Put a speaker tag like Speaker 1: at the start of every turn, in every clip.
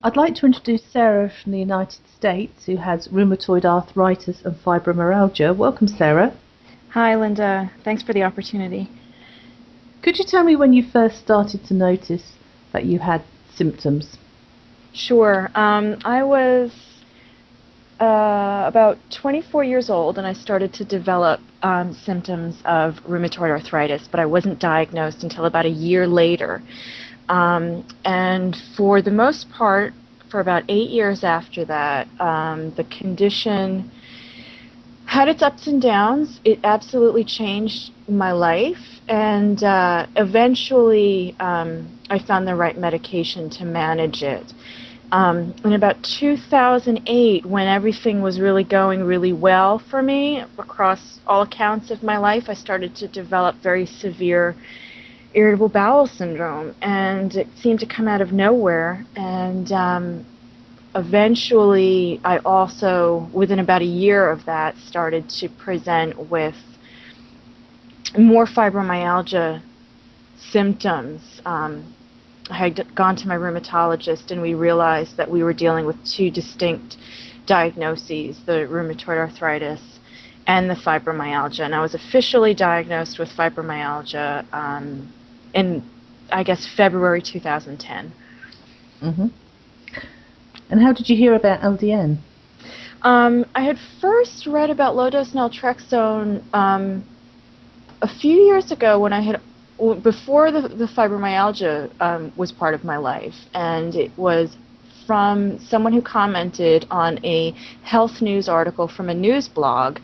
Speaker 1: I'd like to introduce Sarah from the United States, who has rheumatoid arthritis and fibromyalgia. Welcome, Sarah.
Speaker 2: Hi, Linda. Thanks for the opportunity.
Speaker 1: Could you tell me when you first started to notice that you had symptoms?
Speaker 2: Sure. I was about 24 years old, and I started to develop symptoms of rheumatoid arthritis, but I wasn't diagnosed until about a year later. And for the most part, for about 8 years after that, the condition had its ups and downs. It absolutely changed my life, and eventually I found the right medication to manage it. In about 2008, when everything was really going really well for me across all accounts of my life, I started to develop very severe irritable bowel syndrome, and it seemed to come out of nowhere. And eventually, I also, within about a year of that, started to present with more fibromyalgia symptoms. I had gone to my rheumatologist, and we realized that we were dealing with two distinct diagnoses, the rheumatoid arthritis and the fibromyalgia. And I was officially diagnosed with fibromyalgia in, I guess, February 2010.
Speaker 1: Mm-hmm. And how did you hear about LDN?
Speaker 2: I had first read about low-dose naltrexone a few years ago when I had, before the fibromyalgia was part of my life, and it was from someone who commented on a health news article from a news blog.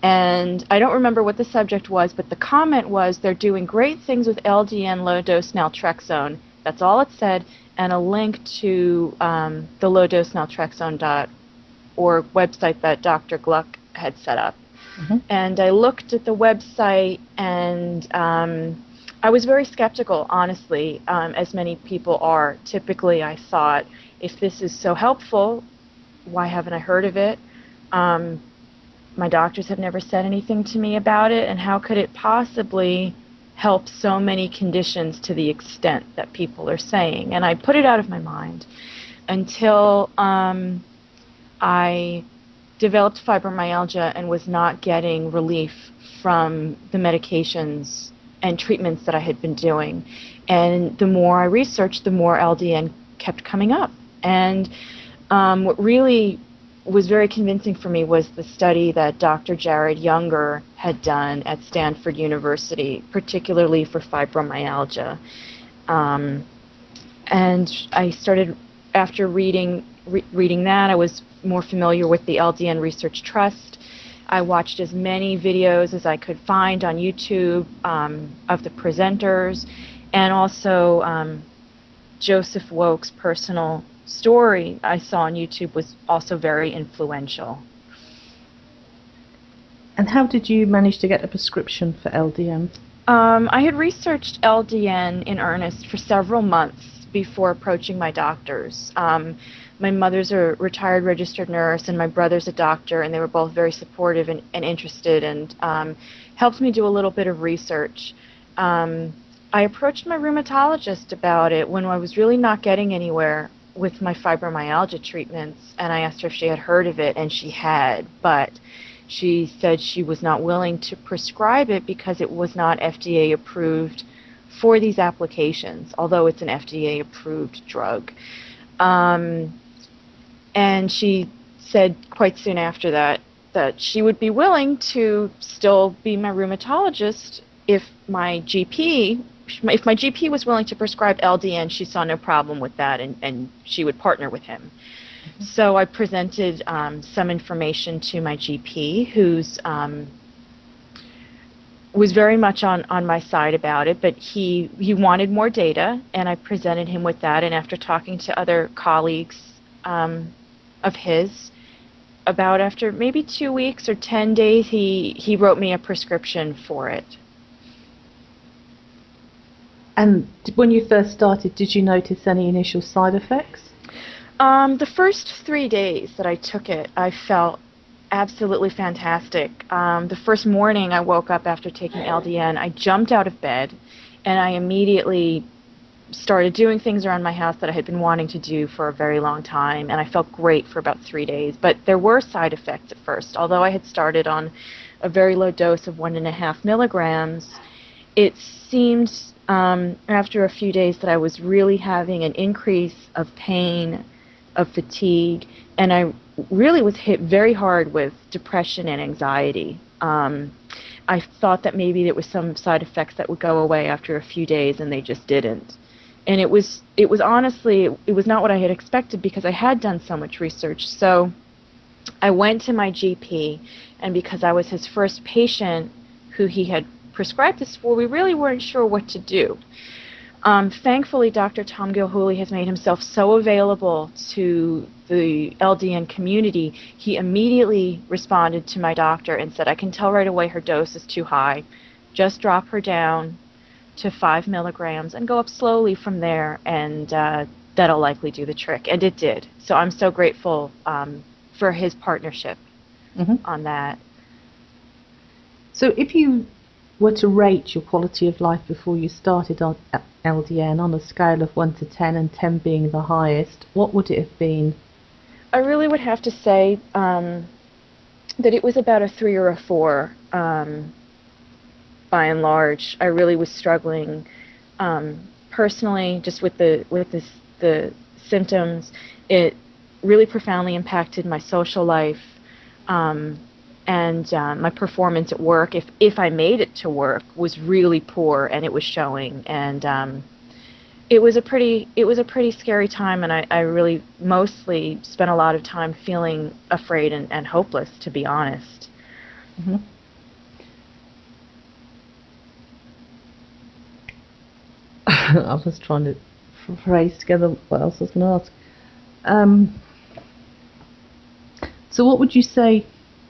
Speaker 2: And I don't remember what the subject was, but the comment was, they're doing great things with LDN low-dose naltrexone. That's all it said, and a link to the lowdosenaltrexone.org website that Dr. Gluck had set up. Mm-hmm. And I looked at the website, and I was very skeptical, honestly, as many people are. Typically, I thought, if this is so helpful, why haven't I heard of it? My doctors have never said anything to me about it, and how could it possibly help so many conditions to the extent that people are saying? And I put it out of my mind until I developed fibromyalgia and was not getting relief from the medications and treatments that I had been doing. And the more I researched, the more LDN kept coming up. And what really was very convincing for me was the study that Dr. Jared Younger had done at Stanford University, particularly for fibromyalgia. And I started, after reading that, I was more familiar with the LDN Research Trust. I watched as many videos as I could find on YouTube of the presenters, and also Joseph Woke's personal story I saw on YouTube was also very influential.
Speaker 1: And how did you manage to get a prescription for LDN?
Speaker 2: I had researched LDN in earnest for several months before approaching my doctors. My mother's a retired registered nurse, and my brother's a doctor, and they were both very supportive and interested, and helped me do a little bit of research. I approached my rheumatologist about it when I was really not getting anywhere with my fibromyalgia treatments, and I asked her if she had heard of it, and she had, but she said she was not willing to prescribe it because it was not FDA approved for these applications, although it's an FDA approved drug. And she said quite soon after that she would be willing to still be my rheumatologist if my GP was willing to prescribe LDN. She saw no problem with that, and she would partner with him. Mm-hmm. So I presented some information to my GP, who's was very much on my side about it, but he wanted more data, and I presented him with that. And after talking to other colleagues of his, about after maybe 2 weeks or 10 days, he wrote me a prescription for it.
Speaker 1: And when you first started, did you notice any initial side effects?
Speaker 2: The first 3 days that I took it, I felt absolutely fantastic. The first morning I woke up after taking LDN, I jumped out of bed, and I immediately started doing things around my house that I had been wanting to do for a very long time, and I felt great for about 3 days. But there were side effects at first. Although I had started on a very low dose of 1.5 milligrams, it seemed after a few days that I was really having an increase of pain, of fatigue, and I really was hit very hard with depression and anxiety. I thought that maybe there was some side effects that would go away after a few days, and they just didn't. And it was honestly, it was not what I had expected, because I had done so much research. So I went to my GP, and because I was his first patient who he had prescribed this for, we really weren't sure what to do. Thankfully, Dr. Tom Gilhooley has made himself so available to the LDN community. He immediately responded to my doctor and said, I can tell right away her dose is too high. Just drop her down to 5 milligrams and go up slowly from there, and that'll likely do the trick. And it did. So I'm so grateful for his partnership on that.
Speaker 1: So if you were to rate your quality of life before you started on LDN on a scale of 1 to 10, and 10 being the highest, what would it have been?
Speaker 2: I really would have to say that it was about a 3 or a 4. By and large, I really was struggling personally, just with the symptoms. It really profoundly impacted my social life and my performance at work. If I made it to work, was really poor, and it was showing. And it was a pretty scary time, and I really mostly spent a lot of time feeling afraid and hopeless, to be honest.
Speaker 1: I was trying to phrase together what else I was going to ask. So what would you say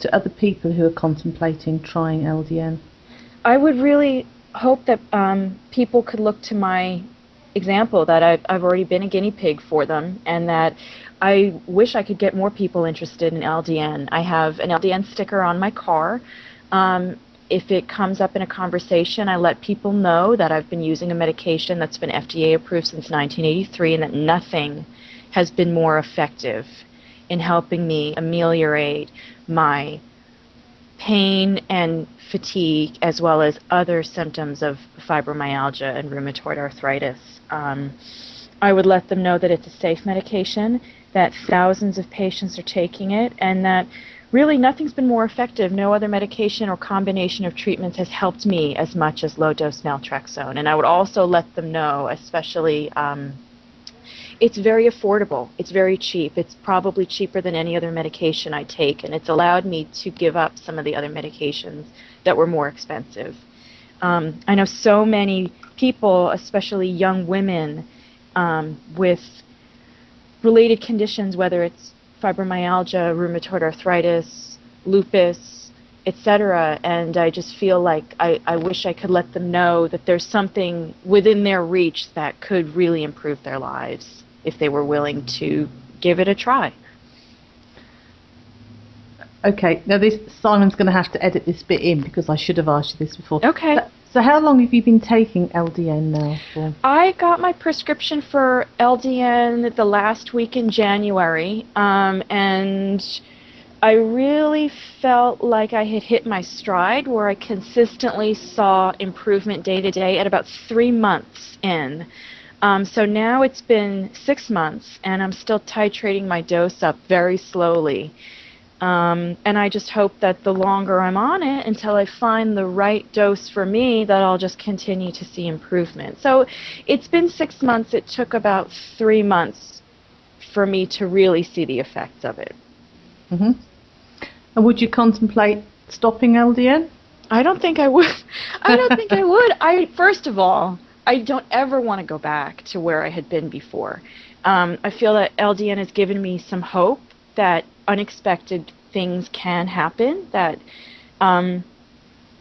Speaker 1: to other people who are contemplating trying LDN?
Speaker 2: I would really hope that people could look to my example, that I've already been a guinea pig for them, and that I wish I could get more people interested in LDN. I have an LDN sticker on my car. If it comes up in a conversation, I let people know that I've been using a medication that's been FDA approved since 1983, and that nothing has been more effective in helping me ameliorate my pain and fatigue, as well as other symptoms of fibromyalgia and rheumatoid arthritis. I would let them know that it's a safe medication, that thousands of patients are taking it, and that really nothing's been more effective. No other medication or combination of treatments has helped me as much as low-dose naltrexone. And I would also let them know, especially, it's very affordable. It's very cheap. It's probably cheaper than any other medication I take, and it's allowed me to give up some of the other medications that were more expensive. I know so many people, especially young women, with related conditions, whether it's fibromyalgia, rheumatoid arthritis, lupus, etc. And I just feel like I wish I could let them know that there's something within their reach that could really improve their lives if they were willing to give it a try.
Speaker 1: Okay, now Simon's going to have to edit this bit in, because I should have asked you this before.
Speaker 2: Okay.
Speaker 1: So how long have you been taking LDN now for?
Speaker 2: I got my prescription for LDN the last week in January, and I really felt like I had hit my stride, where I consistently saw improvement day to day at about 3 months in. So now it's been 6 months, and I'm still titrating my dose up very slowly. And I just hope that the longer I'm on it, until I find the right dose for me, that I'll just continue to see improvement. So it's been 6 months. It took about 3 months for me to really see the effects of it.
Speaker 1: And would you contemplate stopping LDN?
Speaker 2: I don't think I would. I don't think I would. First of all, I don't ever want to go back to where I had been before. I feel that LDN has given me some hope that unexpected things can happen, that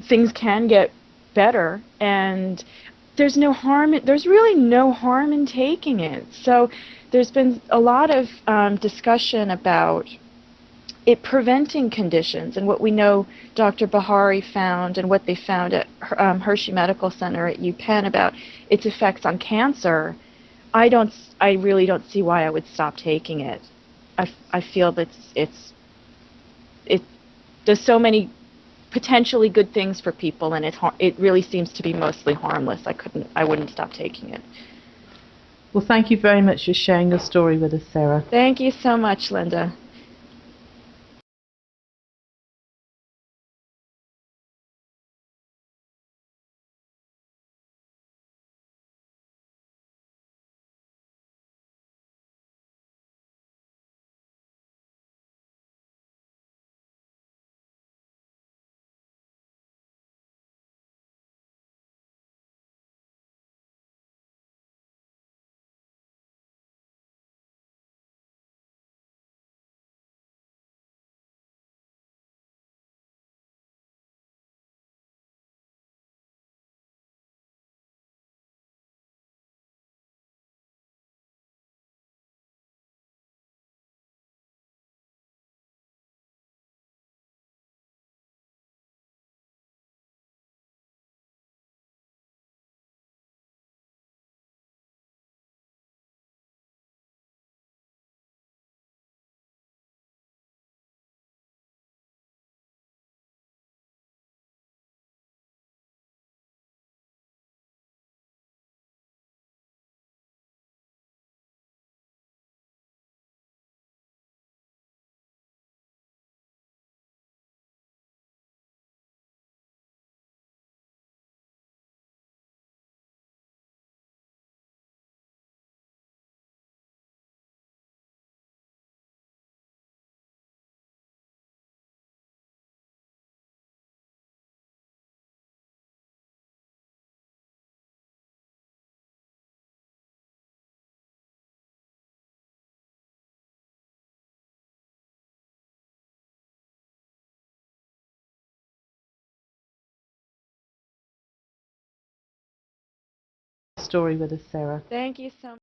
Speaker 2: things can get better, and there's really no harm in taking it. So there's been a lot of discussion about it preventing conditions. And what we know Dr. Bahari found and what they found at Hershey Medical Center at UPenn about its effects on cancer, I really don't see why I would stop taking it. I feel that it does so many potentially good things for people, and it really seems to be mostly harmless. I wouldn't stop taking it.
Speaker 1: Well, thank you very much for sharing your story with us, Sara.
Speaker 2: Thank you so much, Linda.
Speaker 1: Story with us, Sara.
Speaker 2: Thank you so much.